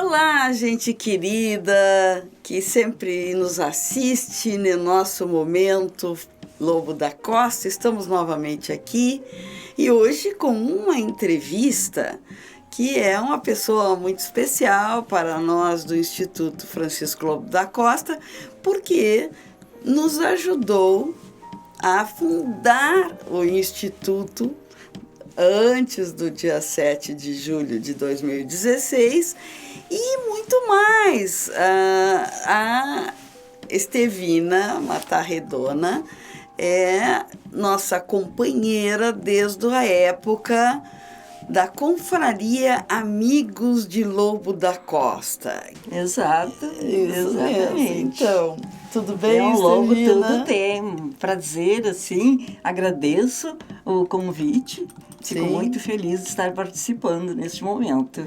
Olá, gente querida, que sempre nos assiste no nosso momento Lobo da Costa. Estamos novamente aqui e hoje com uma entrevista que é uma pessoa muito especial para nós do Instituto Francisco Lobo da Costa, porque nos ajudou a fundar o Instituto antes do dia 7 de julho de 2016 e muito mais. A Estevina Matarredona é nossa companheira desde a época da Confraria Amigos de Lobo da Costa. Exato, exatamente. Então, tudo bem, Lobo, Estevina? tudo tem. Prazer, assim, agradeço o convite. Fico muito feliz de estar participando neste momento.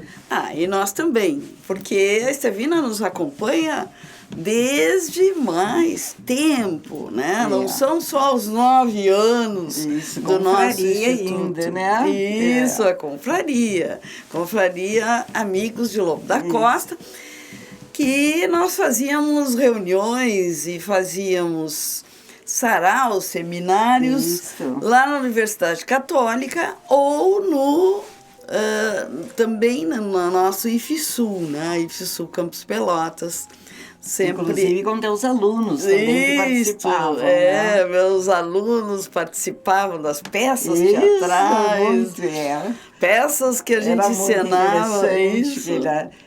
E nós também, porque a Estevina nos acompanha desde mais tempo, né? Não são só os 9 anos do nosso instituto. Ainda, né? Isso, a confraria. Confraria Amigos de Lobo da Costa, que nós fazíamos reuniões e fazíamos saraus, seminários, lá na Universidade Católica ou também no nosso IFSU, né? IFSU Campus Pelotas. Sempre. Inclusive com teus alunos também que participavam. Né? Meus alunos participavam das peças teatrais. Peças que a gente ensinava.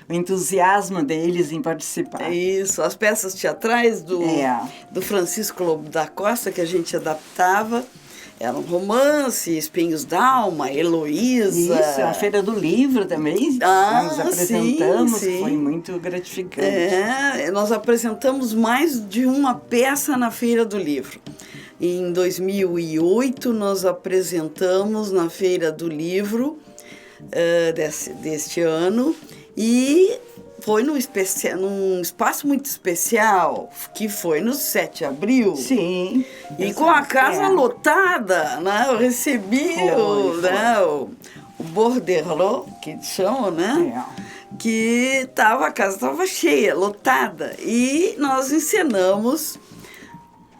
O entusiasmo deles em participar. Isso, as peças teatrais do Francisco Lobo da Costa que a gente adaptava. Era um romance, Espinhos d'Alma, Heloísa. Isso, a Feira do Livro também. Nós apresentamos, sim. Foi muito gratificante. Nós apresentamos mais de uma peça na Feira do Livro. Em 2008, nós apresentamos na Feira do Livro deste ano e foi num espaço muito especial, que foi no 7 de abril. Sim. E com a casa lotada, né? Eu recebi o borderlo, que chamam, né? Que a casa estava cheia, lotada. E nós encenamos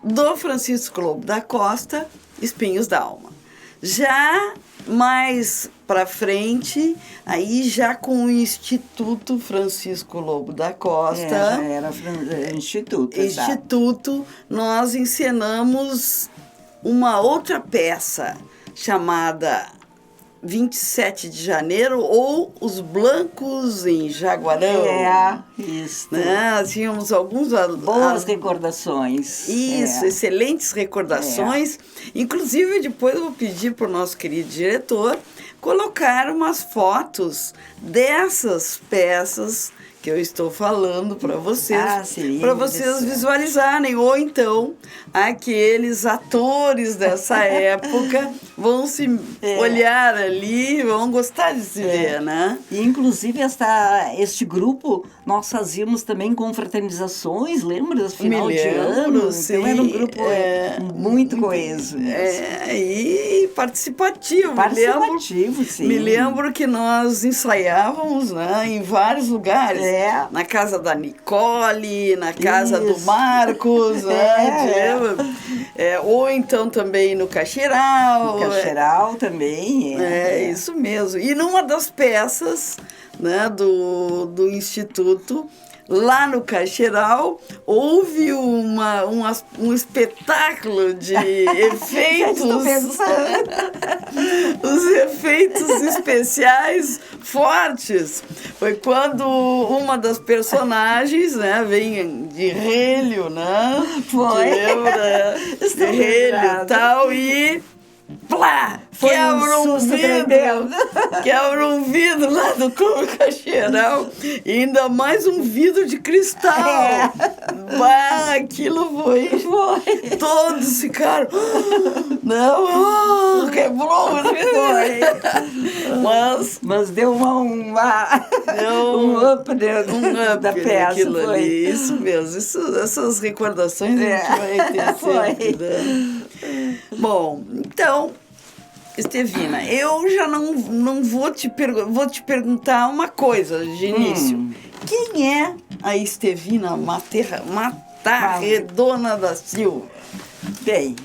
do Francisco Lobo da Costa, Espinhos d'Alma. Já mais para frente, aí já com o Instituto Francisco Lobo da Costa. Era Instituto. Instituto, nós encenamos uma outra peça chamada 27 de Janeiro ou Os Blancos em Jaguarão. Isso. Né? Tínhamos alguns... Boas recordações. Isso, excelentes recordações. Inclusive, depois eu vou pedir para o nosso querido diretor colocar umas fotos dessas peças que eu estou falando para vocês, para vocês visualizarem, ou então aqueles atores dessa época vão se olhar ali, vão gostar de se ver, né? E, inclusive, este grupo, nós fazíamos também confraternizações, lembra? Final de ano. Sim. Então, era um grupo muito coeso. E participativo. Sim. Me lembro que nós ensaiávamos, né, em vários lugares. Na casa da Nicole, na casa do Marcos, ou então também no Caixeiral. No Caixeiral também. Isso mesmo. E numa das peças, né, do Instituto, lá no Caixeiral, houve um espetáculo de efeitos. Os efeitos especiais fortes. Foi quando uma das personagens, né, vem de relho, né? Foi. Lembra? De relho e tal, e plá! Quebra um vidro lá do Clube Caixeiral. E ainda mais um vidro de cristal. Aquilo foi. Todos ficaram. Não, quebrou o vidro. Mas deu um up da peça. Aquilo ali. Isso mesmo. Essas recordações a gente vai ter sempre. Bom, então. Estevina, eu já não vou te perguntar uma coisa de início. Quem é a Estevina Matarredona da Silva? Bem,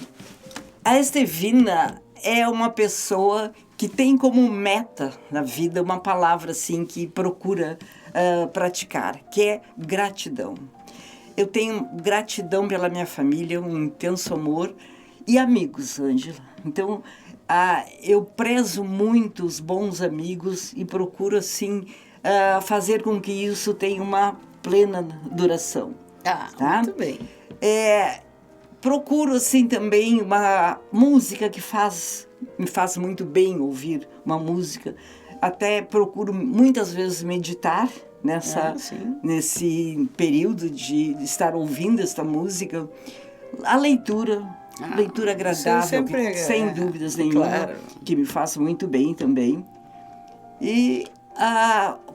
a Estevina é uma pessoa que tem como meta na vida uma palavra assim que procura praticar, que é gratidão. Eu tenho gratidão pela minha família, um intenso amor e amigos, Ângela. Então, eu prezo muito os bons amigos e procuro, assim, fazer com que isso tenha uma plena duração. Tá? Muito bem. Procuro, assim, também uma música que me faz muito bem ouvir uma música. Até procuro muitas vezes meditar nesse período de estar ouvindo esta música. A leitura agradável, sem dúvidas nenhuma, claro, que me faz muito bem também. E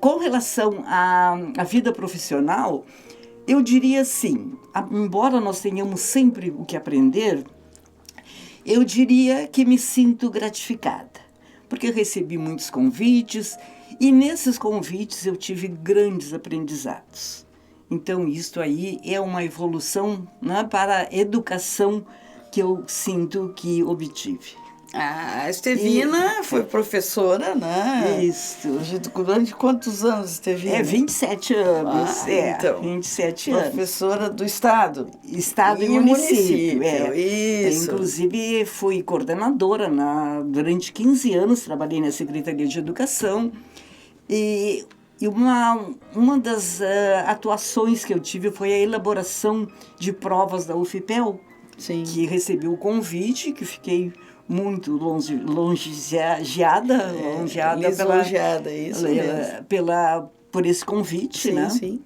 com relação à vida profissional, eu diria assim, embora nós tenhamos sempre o que aprender, eu diria que me sinto gratificada, porque eu recebi muitos convites e nesses convites eu tive grandes aprendizados. Então, isto aí é uma evolução, né, para a educação que eu sinto que obtive. A Estevina foi professora, né? Isso. Durante quantos anos, Estevina? 27 anos. Então, 27 anos. Professora do Estado. Estado e município. Isso. Inclusive, fui coordenadora durante 15 anos, trabalhei na Secretaria de Educação. E uma das atuações que eu tive foi a elaboração de provas da UFPEL, sim, que recebi o convite, que fiquei muito lisonjeada por esse convite, sim, né? Sim.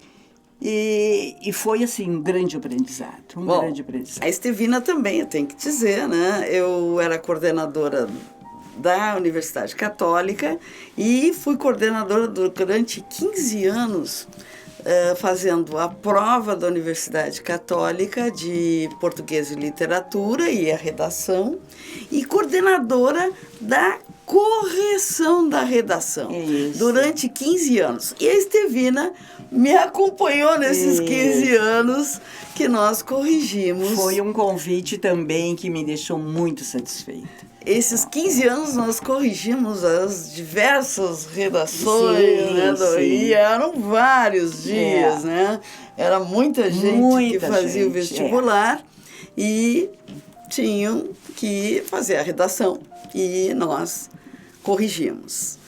E foi, assim, um grande aprendizado, grande aprendizado. A Estevina também, eu tenho que dizer, né? Eu era coordenadora da Universidade Católica e fui coordenadora durante 15 anos, fazendo a prova da Universidade Católica de Português e Literatura e a redação, e coordenadora da correção da redação durante 15 anos. E a Estevina me acompanhou nesses 15 anos que nós corrigimos. Foi um convite também que me deixou muito satisfeita. Esses 15 anos nós corrigimos as diversas redações, né? E eram vários dias, né? Era muita gente que fazia o vestibular e tinham que fazer a redação. E nós corrigimos.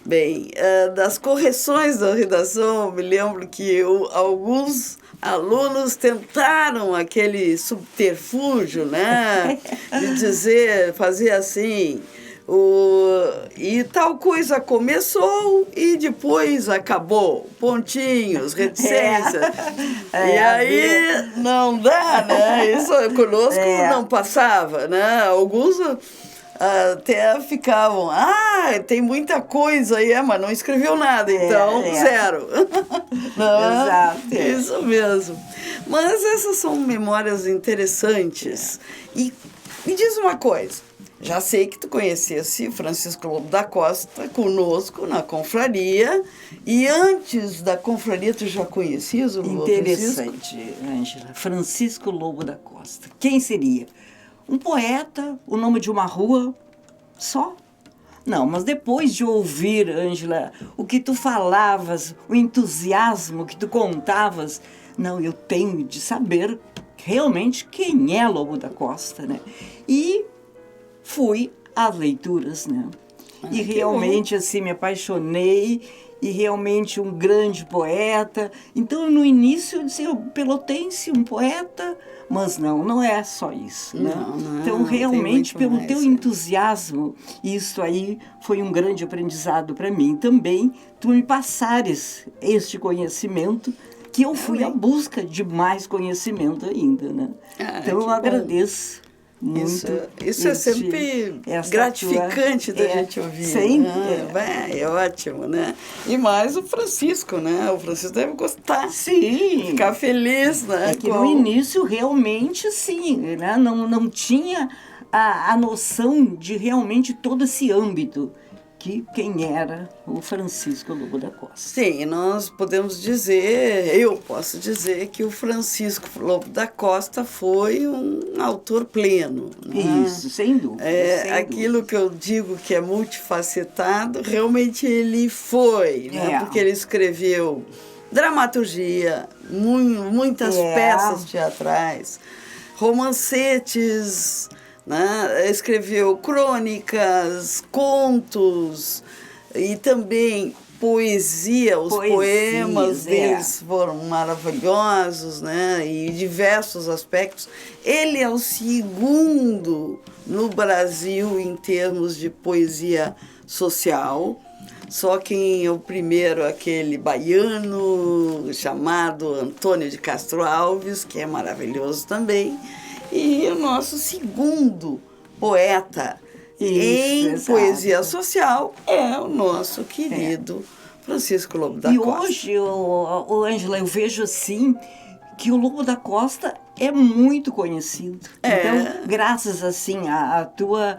Bem, das correções da redação, eu me lembro que alguns alunos tentaram aquele subterfúgio, né? De fazer assim, e tal coisa começou e depois acabou, pontinhos, reticências. E aí não dá, né? Isso conosco não passava, né? Alguns até ficavam, tem muita coisa aí, mas não escreveu nada, então zero. Não, exato. Isso mesmo. Mas essas são memórias interessantes. E me diz uma coisa, já sei que tu conhecesse Francisco Lobo da Costa conosco na confraria, e antes da confraria tu já conhecias o Francisco? Interessante, Ângela. Francisco Lobo da Costa. Quem seria? Um poeta, o nome de uma rua, só? Não, mas depois de ouvir, Ângela, o que tu falavas, o entusiasmo que tu contavas, não, eu tenho de saber realmente quem é Lobo da Costa, né? E fui às leituras, né? E realmente, assim, me apaixonei, e realmente um grande poeta. Então, no início, eu disse, pelotense, um poeta, mas não é só isso, né? Não, então, realmente, pelo teu entusiasmo, isso aí foi um grande aprendizado para mim. Também, tu me passares este conhecimento, que eu fui à busca de mais conhecimento ainda, né? Então, eu agradeço muito. Isso é sempre gratificante da gente ouvir. Sempre. É ótimo, né? E mais o Francisco, né? O Francisco deve gostar. Sim. Ficar feliz, né? É que no início, realmente, sim, né? Não tinha a noção de realmente todo esse âmbito que quem era o Francisco Lobo da Costa. Sim, nós podemos dizer, eu posso dizer que o Francisco Lobo da Costa foi um autor pleno. Né? Isso, sem dúvida. Sem aquilo dúvida. Que eu digo que é multifacetado, realmente ele foi, né? Porque ele escreveu dramaturgia, muitas peças teatrais, romancetes, né? Escreveu crônicas, contos e também poesia. Os poemas deles foram maravilhosos, né? E diversos aspectos. Ele é o segundo no Brasil em termos de poesia social. Só quem é o primeiro, aquele baiano chamado Antônio de Castro Alves, que é maravilhoso também. E o nosso segundo poeta em poesia social é o nosso querido Francisco Lobo da Costa. E hoje, Ângela, eu vejo assim que o Lobo da Costa é muito conhecido. Então, graças assim à tua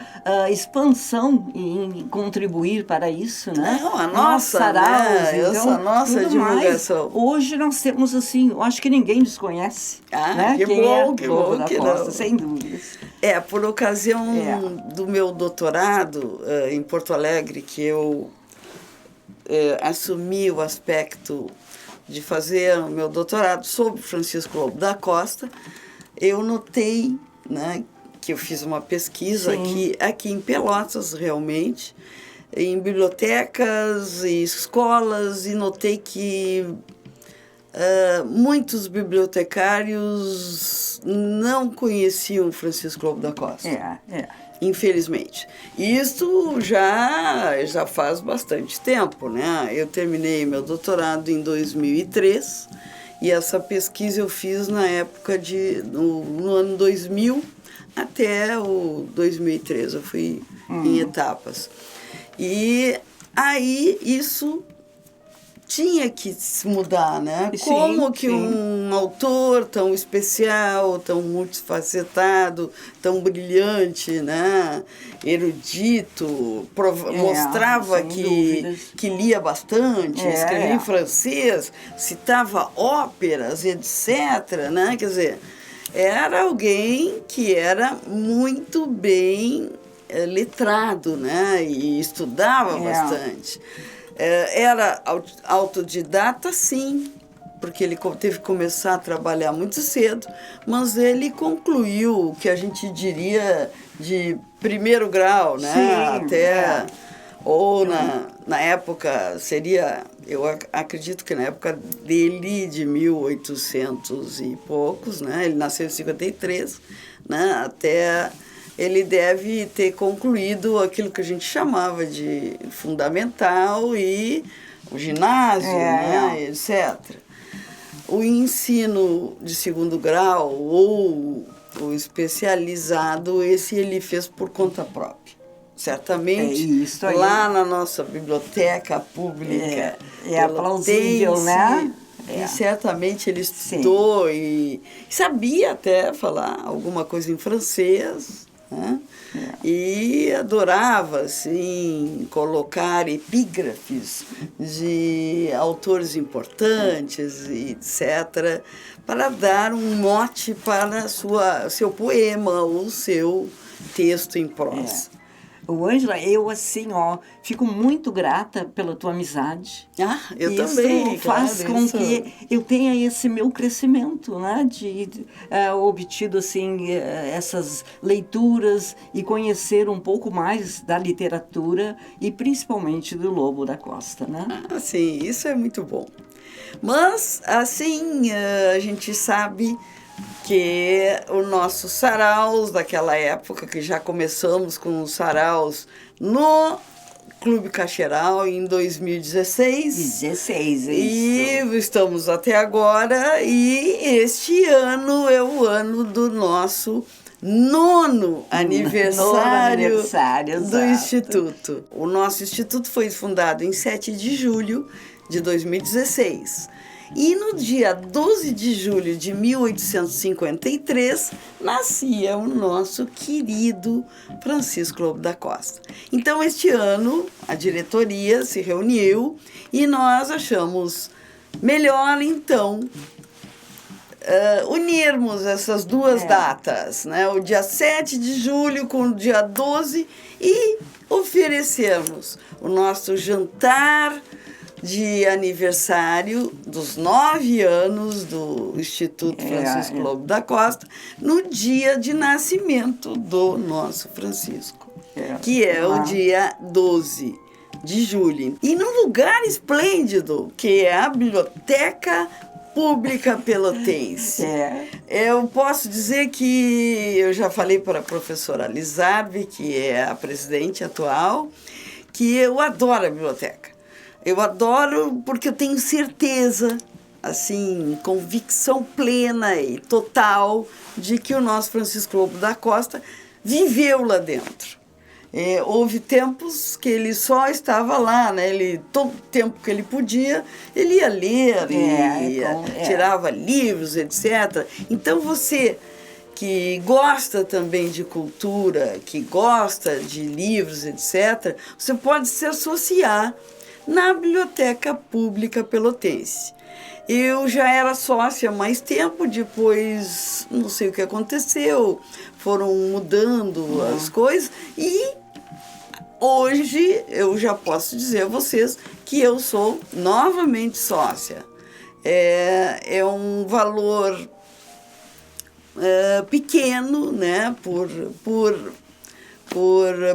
expansão em contribuir para isso, né? Não, a nossa, saraus, então, a nossa divulgação. Mais. Hoje nós temos assim, eu acho que ninguém desconhece. Né? Que quem bom, é que Lobo bom da que Costa, não. sem dúvidas. Por ocasião do meu doutorado em Porto Alegre, que eu assumi o aspecto de fazer o meu doutorado sobre Francisco Lobo da Costa, eu notei, né, que eu fiz uma pesquisa aqui em Pelotas, realmente, em bibliotecas e escolas, e notei que muitos bibliotecários não conheciam Francisco Lobo da Costa. Infelizmente. Isso já faz bastante tempo, né? Eu terminei meu doutorado em 2003 e essa pesquisa eu fiz na época no ano 2000 até o 2003. Eu fui em etapas. E aí isso tinha que se mudar, né? Como que um autor tão especial, tão multifacetado, tão brilhante, né? Erudito, mostrava que lia bastante, escrevia em francês, citava óperas, etc., né? Quer dizer, era alguém que era muito bem letrado, né? E estudava bastante. Era autodidata, sim, porque ele teve que começar a trabalhar muito cedo, mas ele concluiu o que a gente diria de primeiro grau, né? Ou na época seria, eu acredito que na época dele, de 1800 e poucos, né? Ele nasceu em 53, né? Até ele deve ter concluído aquilo que a gente chamava de fundamental e o ginásio, né, etc. O ensino de segundo grau ou o especializado, esse ele fez por conta própria. Certamente, lá na nossa biblioteca pública, é plausível, né? E certamente ele estudou e sabia até falar alguma coisa em francês, né? E adorava, assim, colocar epígrafes de autores importantes, etc., para dar um mote para seu poema ou seu texto em prosa. Ângela, eu assim, fico muito grata pela tua amizade. Eu também. Isso faz com que eu tenha esse meu crescimento, né? Obtido, assim, essas leituras e conhecer um pouco mais da literatura e principalmente do Lobo da Costa, né? Sim, isso é muito bom. Mas, assim, a gente sabe que o nosso saraus daquela época, que já começamos com os saraus no Clube Cacheral em 2016. E estamos até agora, e este ano é o ano do nosso nono aniversário do exato. Instituto. O nosso Instituto foi fundado em 7 de julho de 2016. E no dia 12 de julho de 1853, nascia o nosso querido Francisco Lobo da Costa. Então, este ano, a diretoria se reuniu e nós achamos melhor, então, unirmos essas duas datas, né? O dia 7 de julho com o dia 12 e oferecermos o nosso jantar de aniversário dos 9 anos do Instituto Francisco Lobo da Costa, no dia de nascimento do nosso Francisco, que é o dia 12 de julho. E num lugar esplêndido, que é a Biblioteca Pública Pelotense. Eu posso dizer que eu já falei para a professora Lizarbe, que é a presidente atual, que eu adoro a biblioteca. Eu adoro porque eu tenho certeza, assim, convicção plena e total de que o nosso Francisco Lobo da Costa viveu lá dentro. Houve tempos que ele só estava lá, né? Todo o tempo que ele podia, ele ia ler, tirava livros, etc. Então, você que gosta também de cultura, que gosta de livros, etc., você pode se associar na Biblioteca Pública Pelotense. Eu já era sócia há mais tempo, depois não sei o que aconteceu, foram mudando as coisas e hoje eu já posso dizer a vocês que eu sou novamente sócia. É um valor pequeno, né, por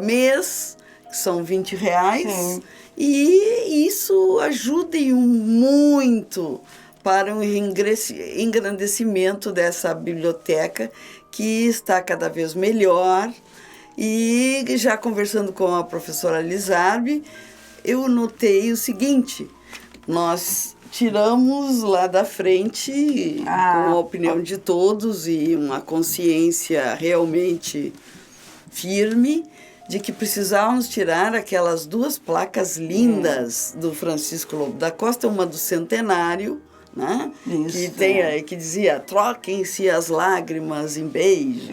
mês, que são R$20. Sim. E isso ajuda muito para o engrandecimento dessa biblioteca, que está cada vez melhor. E já conversando com a professora Lizarbe, eu notei o seguinte: nós tiramos lá da frente, com a opinião de todos e uma consciência realmente firme, de que precisávamos tirar aquelas 2 placas lindas do Francisco Lobo da Costa, uma do centenário, né? Isso, que dizia: troquem-se as lágrimas em beijos,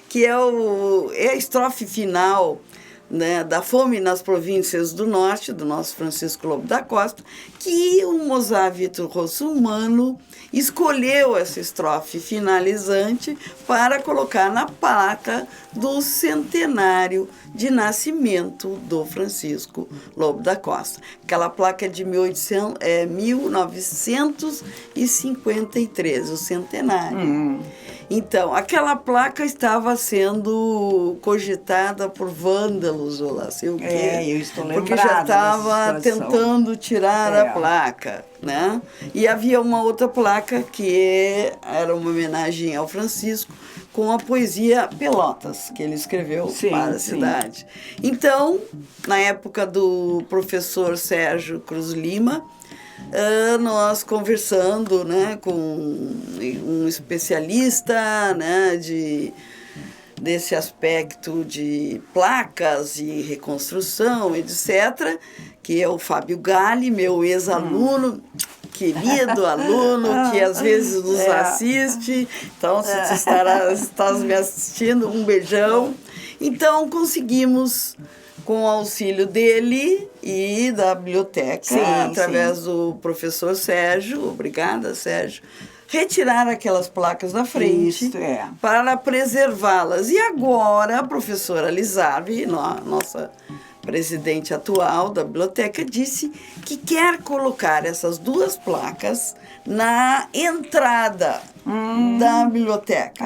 que é a estrofe final, né, da Fome nas Províncias do Norte, do nosso Francisco Lobo da Costa, que o Mozart Vitor Russumano escolheu essa estrofe finalizante para colocar na placa do centenário de nascimento do Francisco Lobo da Costa. Aquela placa é de 1953, o centenário. Então, aquela placa estava sendo cogitada por vândalos, ou lá sei o quê. Eu estou lembrada. Porque já estava tentando tirar a placa, né? E havia uma outra placa que era uma homenagem ao Francisco, com a poesia Pelotas, que ele escreveu para a cidade. Então, na época do professor Sérgio Cruz Lima, nós conversando, né, com um especialista, né, desse aspecto de placas e reconstrução, etc., que é o Fábio Galli, meu ex-aluno, querido aluno, que às vezes nos assiste. Então, se tu estás me assistindo, um beijão. Então, conseguimos, com o auxílio dele e da biblioteca, através do professor Sérgio, obrigada, Sérgio, retirar aquelas placas da frente para preservá-las. E agora a professora Lizarbe, nossa presidente atual da biblioteca, disse que quer colocar essas 2 placas na entrada da biblioteca.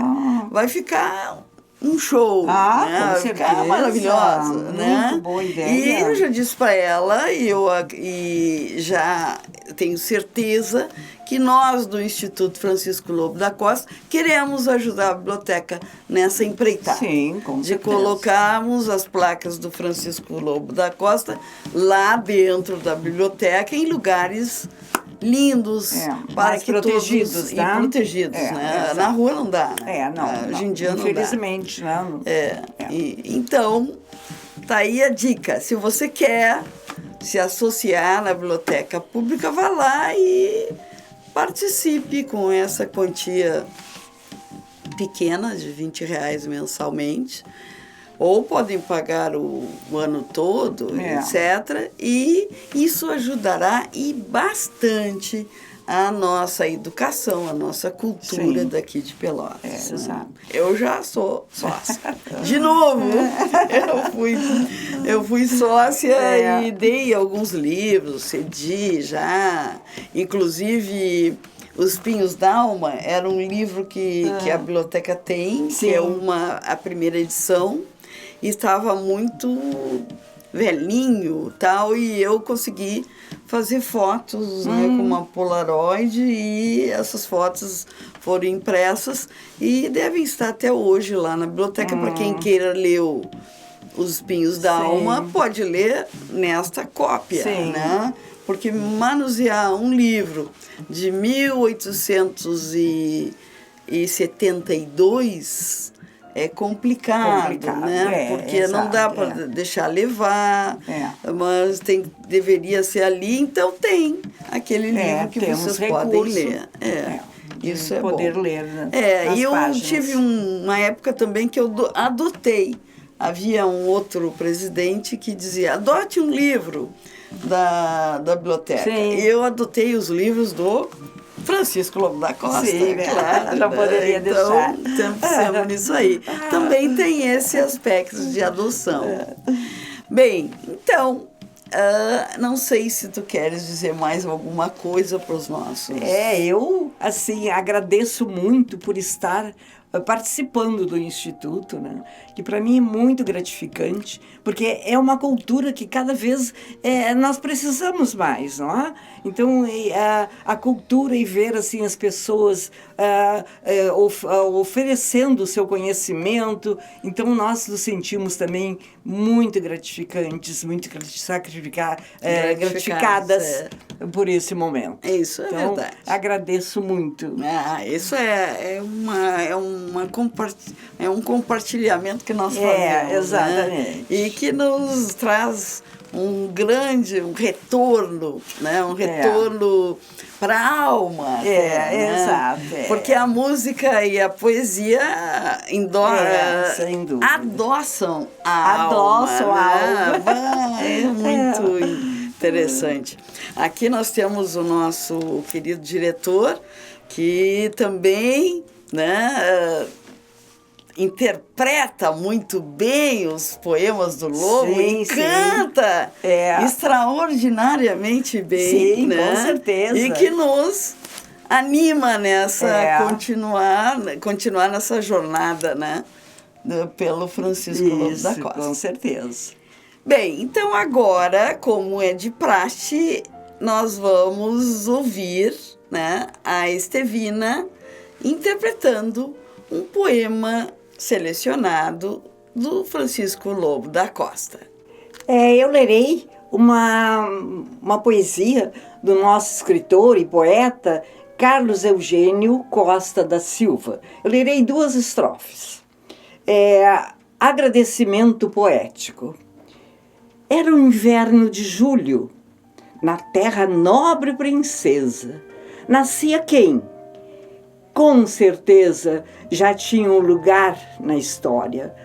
Vai ficar um show, né? Com certeza. Ficar maravilhosa, né? Muito boa ideia. E eu já disse para ela, e já tenho certeza que nós do Instituto Francisco Lobo da Costa queremos ajudar a biblioteca nessa empreitada. Sim, com certeza. De colocarmos as placas do Francisco Lobo da Costa lá dentro da biblioteca, em lugares lindos, para que protegidos, todos, tá? E protegidos, né? Na rua não dá, né? Não. Hoje em dia infelizmente, não dá. Então, tá aí a dica. Se você quer se associar na biblioteca pública, vá lá e participe com essa quantia pequena de R$20 mensalmente. Ou podem pagar o ano todo, etc. E isso ajudará e bastante a nossa educação, a nossa cultura daqui de Pelotas. Exato. Eu já sou sócia. De novo, eu fui sócia e dei alguns livros, cedi já. Inclusive, Os Pinhos d'Alma era um livro que a biblioteca tem, que é a primeira edição. E estava muito velhinho tal, e eu consegui fazer fotos né, com uma Polaroid, e essas fotos foram impressas e devem estar até hoje lá na biblioteca. Para quem queira ler Os Pinhos d'Alma, pode ler nesta cópia, né? Porque manusear um livro de 1872 é complicado, né? Porque não dá para deixar levar, mas deveria ser ali, então tem aquele livro que vocês podem ler. Isso é poder bom. ler, né? E eu tive uma época também que eu adotei. Havia um outro presidente que dizia, adote um livro da biblioteca. E eu adotei os livros do Francisco Lobo da Costa, claro. Não poderia deixar. Então, pensamos nisso aí. Também tem esse aspecto de adoção. Bem, então, não sei se tu queres dizer mais alguma coisa para os nossos... Eu, assim, agradeço muito por estar participando do Instituto, né? Que para mim é muito gratificante, porque é uma cultura que cada vez nós precisamos mais, não é? Então, a cultura e ver assim, as pessoas oferecendo o seu conhecimento, então nós nos sentimos também muito gratificantes, muito gratificadas por esse momento. Isso é então, verdade. Agradeço muito. Isso é um compartilhamento que nós fazemos. Exatamente. Né? E que nos traz um retorno, né? Um retorno para a alma. Né? Exato. Porque a música e a poesia sem dúvida. adoçam a alma. É muito interessante. Aqui nós temos o nosso querido diretor, que também, né, interpreta muito bem os poemas do Lobo e canta extraordinariamente bem. Sim, né? Com certeza. E que nos anima nessa continuar nessa jornada, né, pelo Francisco Lobo da Costa. Com certeza. Bem, então agora, como é de praxe, nós vamos ouvir, né, a Estevina interpretando um poema selecionado do Francisco Lobo da Costa. Eu lerei uma poesia do nosso escritor e poeta Carlos Eugênio Costa da Silva. Eu lerei 2 estrofes. Agradecimento poético. Era o inverno de julho. Na terra nobre princesa nascia quem? Com certeza já tinha um lugar na história.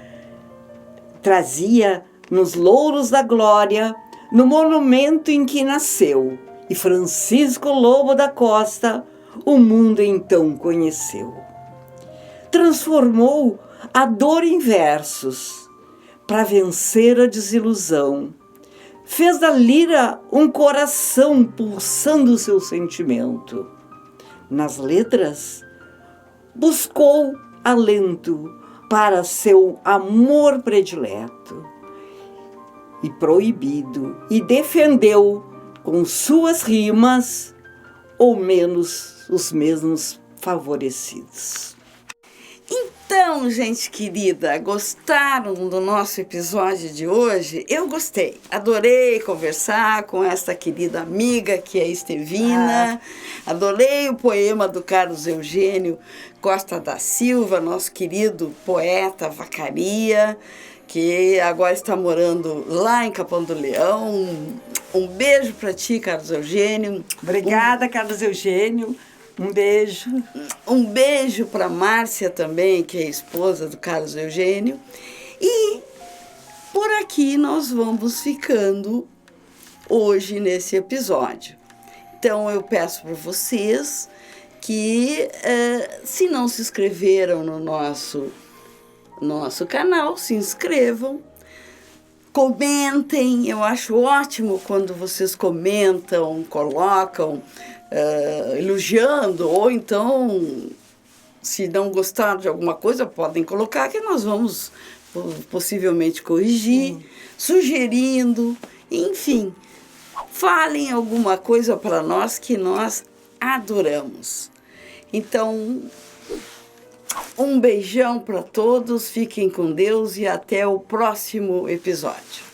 Trazia nos louros da glória, no monumento em que nasceu, e Francisco Lobo da Costa o mundo então conheceu. Transformou a dor em versos para vencer a desilusão. Fez da lira um coração pulsando o seu sentimento. Nas letras, buscou alento para seu amor predileto e proibido, e defendeu com suas rimas, ou menos os mesmos favorecidos. Então, gente querida, gostaram do nosso episódio de hoje? Eu gostei, adorei conversar com essa querida amiga que é Estevina, adorei o poema do Carlos Eugênio Costa da Silva, nosso querido poeta Vacaria, que agora está morando lá em Capão do Leão. Um beijo para ti, Carlos Eugênio. Obrigada, Carlos Eugênio. Um beijo. Um beijo para Márcia também, que é esposa do Carlos Eugênio. E por aqui nós vamos ficando hoje nesse episódio. Então eu peço para vocês que, se não se inscreveram no nosso canal, se inscrevam. Comentem, eu acho ótimo quando vocês comentam, colocam, elogiando, ou então, se não gostaram de alguma coisa, podem colocar que nós vamos possivelmente corrigir, sugerindo, enfim, falem alguma coisa para nós que nós adoramos. Então, um beijão para todos, fiquem com Deus e até o próximo episódio.